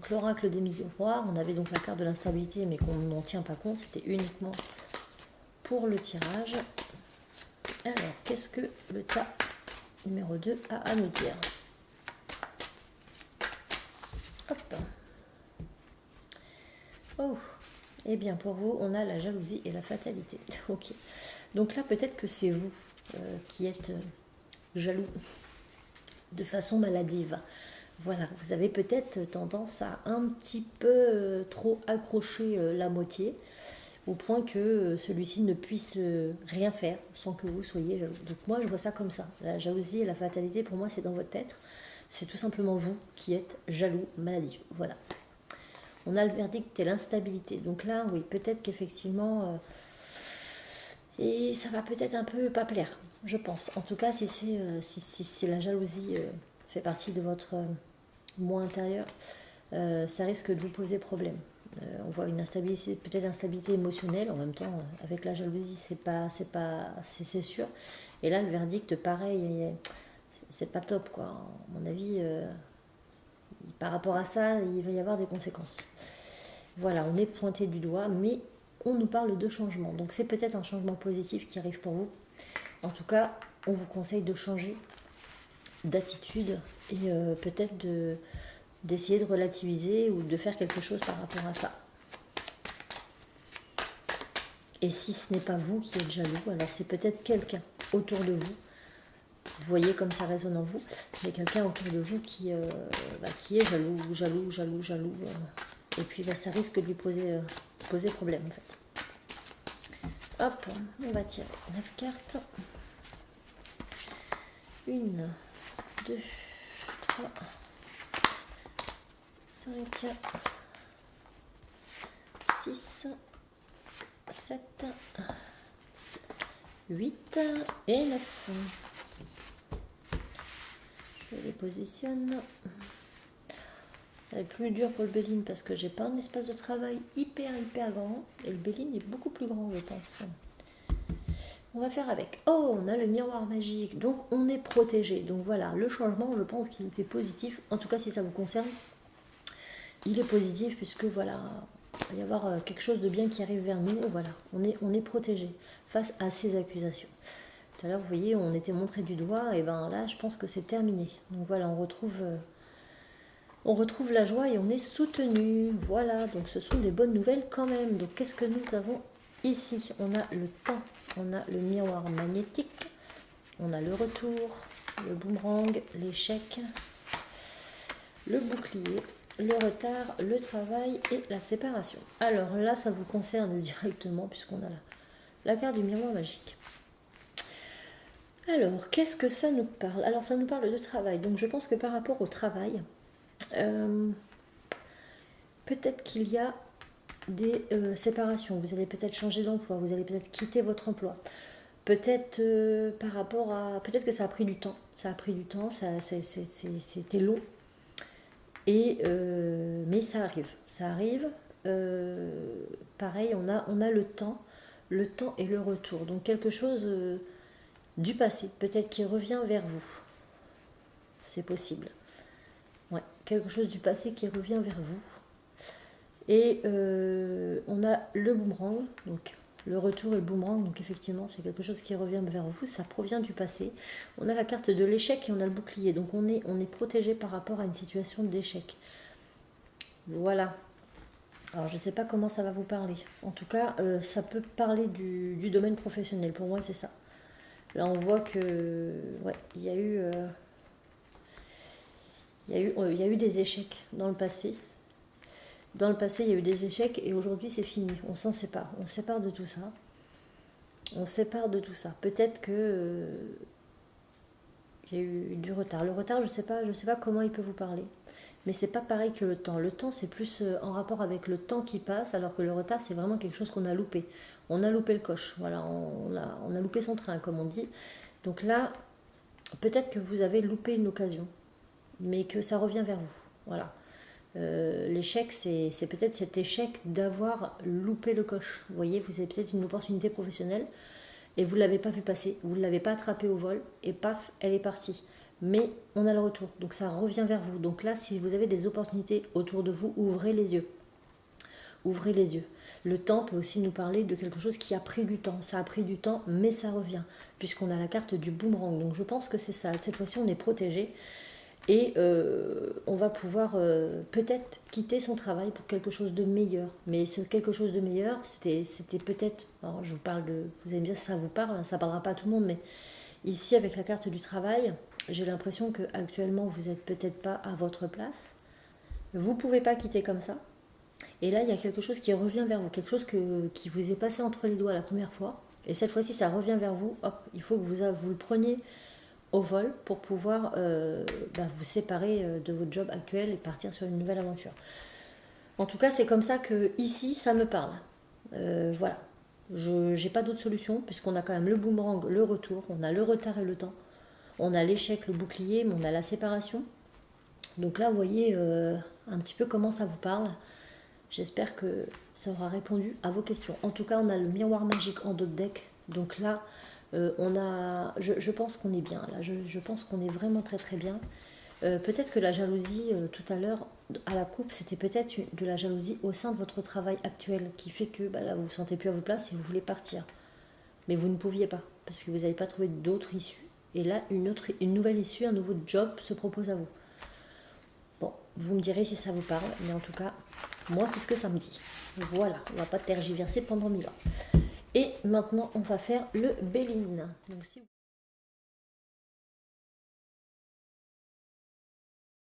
donc l'oracle des miroirs, on avait donc la carte de l'instabilité, mais qu'on n'en tient pas compte, c'était uniquement pour le tirage. Alors, qu'est-ce que le tas numéro 2 a à nous dire? Hop. Oh, eh bien pour vous, on a la jalousie et la fatalité. Ok. Donc là, peut-être que c'est vous qui êtes jaloux de façon maladive. Voilà, vous avez peut-être tendance à un petit peu trop accrocher la moitié, au point que celui-ci ne puisse rien faire sans que vous soyez jaloux. Donc moi, je vois ça comme ça. La jalousie et la fatalité, pour moi, c'est dans votre tête. C'est tout simplement vous qui êtes jaloux, maladif. Voilà. On a le verdict et l'instabilité. Donc là, oui, peut-être qu'effectivement, et ça va peut-être un peu pas plaire, je pense. En tout cas, si c'est la jalousie fait partie de votre moi intérieur, ça risque de vous poser problème. On voit une instabilité, peut-être instabilité émotionnelle. En même temps, avec la jalousie, c'est sûr. Et là, le verdict, pareil, c'est pas top, quoi. À mon avis, par rapport à ça, il va y avoir des conséquences. Voilà, on est pointé du doigt, mais on nous parle de changement. Donc c'est peut-être un changement positif qui arrive pour vous. En tout cas, on vous conseille de changer d'attitude et peut-être d'essayer de relativiser ou de faire quelque chose par rapport à ça. Et si ce n'est pas vous qui êtes jaloux, alors c'est peut-être quelqu'un autour de vous. Vous voyez comme ça résonne en vous, mais quelqu'un autour de vous qui est jaloux. Et puis ça risque de lui poser problème en fait. Hop, on va tirer 9 cartes. 1, 2, 3, 5, 6, 7, 8 et 9. Je les positionne. Ça va être plus dur pour le Béline parce que j'ai pas un espace de travail hyper grand. Et le Béline est beaucoup plus grand, je pense. On va faire avec. Oh, on a le miroir magique. Donc, on est protégé. Donc, voilà, le changement, je pense qu'il était positif. En tout cas, si ça vous concerne, il est positif puisque, voilà, il va y avoir quelque chose de bien qui arrive vers nous. Voilà, on est protégé face à ces accusations. Tout à l'heure, vous voyez, on était montré du doigt. Et ben là, je pense que c'est terminé. Donc, voilà, on retrouve la joie et on est soutenu. Voilà, donc ce sont des bonnes nouvelles quand même. Donc qu'est-ce que nous avons ici? On a le temps, on a le miroir magnétique, on a le retour, le boomerang, l'échec, le bouclier, le retard, le travail et la séparation. Alors là, ça vous concerne directement puisqu'on a la carte du miroir magique. Alors, qu'est-ce que ça nous parle? Alors, ça nous parle de travail. Donc, je pense que par rapport au travail, peut-être qu'il y a des séparations. Vous allez peut-être changer d'emploi, vous allez peut-être quitter votre emploi. Peut-être par rapport à... Peut-être que ça a pris du temps. Ça a pris du temps, c'était long. Mais ça arrive. Ça arrive. Pareil, on a le temps et le retour. Donc quelque chose du passé, peut-être qui revient vers vous. C'est possible. Ouais, quelque chose du passé qui revient vers vous. Et on a le boomerang, donc le retour et le boomerang, donc effectivement c'est quelque chose qui revient vers vous, ça provient du passé. On a la carte de l'échec et on a le bouclier, donc on est protégé par rapport à une situation d'échec. Voilà. Alors je ne sais pas comment ça va vous parler. En tout cas, ça peut parler du domaine professionnel. Pour moi, c'est ça. Là, on voit que ouais, il y a eu des échecs dans le passé. Dans le passé, il y a eu des échecs et aujourd'hui, c'est fini. On s'en sépare. On se sépare de tout ça. Peut-être que il y a eu du retard. Le retard, je sais pas comment il peut vous parler. Mais c'est pas pareil que le temps. Le temps, c'est plus en rapport avec le temps qui passe, alors que le retard, c'est vraiment quelque chose qu'on a loupé. On a loupé le coche. Voilà, on a loupé son train, comme on dit. Donc là, peut-être que vous avez loupé une occasion, mais que ça revient vers vous. Voilà. L'échec, c'est peut-être cet échec d'avoir loupé le coche. Vous voyez, vous avez peut-être une opportunité professionnelle et vous ne l'avez pas vu passer, vous ne l'avez pas attrapée au vol et paf, elle est partie. mais on a le retour. Donc ça revient vers vous. Donc là, si vous avez des opportunités autour de vous, ouvrez les yeux. Ouvrez les yeux. Le temps peut aussi nous parler de quelque chose qui a pris du temps. Ça a pris du temps, mais ça revient, puisqu'on a la carte du boomerang. Donc je pense que c'est ça. Cette fois-ci, on est protégé. Et on va pouvoir peut-être quitter son travail pour quelque chose de meilleur. Mais ce quelque chose de meilleur, c'était peut-être... Alors je vous parle de... Vous allez me dire si ça vous parle, ça ne parlera pas à tout le monde, mais ici avec la carte du travail, j'ai l'impression qu'actuellement vous n'êtes peut-être pas à votre place. Vous ne pouvez pas quitter comme ça. Et là, il y a quelque chose qui revient vers vous, quelque chose qui vous est passé entre les doigts la première fois. Et cette fois-ci, ça revient vers vous. Hop, il faut que vous le preniez au vol pour pouvoir vous séparer de votre job actuel et partir sur une nouvelle aventure. En tout cas, c'est comme ça que ici, ça me parle. Voilà. Je n'ai pas d'autre solution puisqu'on a quand même le boomerang, le retour, on a le retard et le temps, on a l'échec, le bouclier, mais on a la séparation. Donc là, vous voyez un petit peu comment ça vous parle. J'espère que ça aura répondu à vos questions. En tout cas, on a le miroir magique en dos de deck. Donc là, je pense qu'on est bien. Là, je pense qu'on est vraiment très très bien. Peut-être que la jalousie, tout à l'heure, à la coupe, c'était peut-être de la jalousie au sein de votre travail actuel qui fait que là, vous ne vous sentez plus à votre place et vous voulez partir. Mais vous ne pouviez pas parce que vous n'avez pas trouvé d'autre issue. Et là, une nouvelle issue, un nouveau job se propose à vous. Bon, vous me direz si ça vous parle, mais en tout cas, moi, c'est ce que ça me dit. Voilà, on ne va pas tergiverser pendant 1000 ans. Et maintenant, on va faire le Béline. Donc, si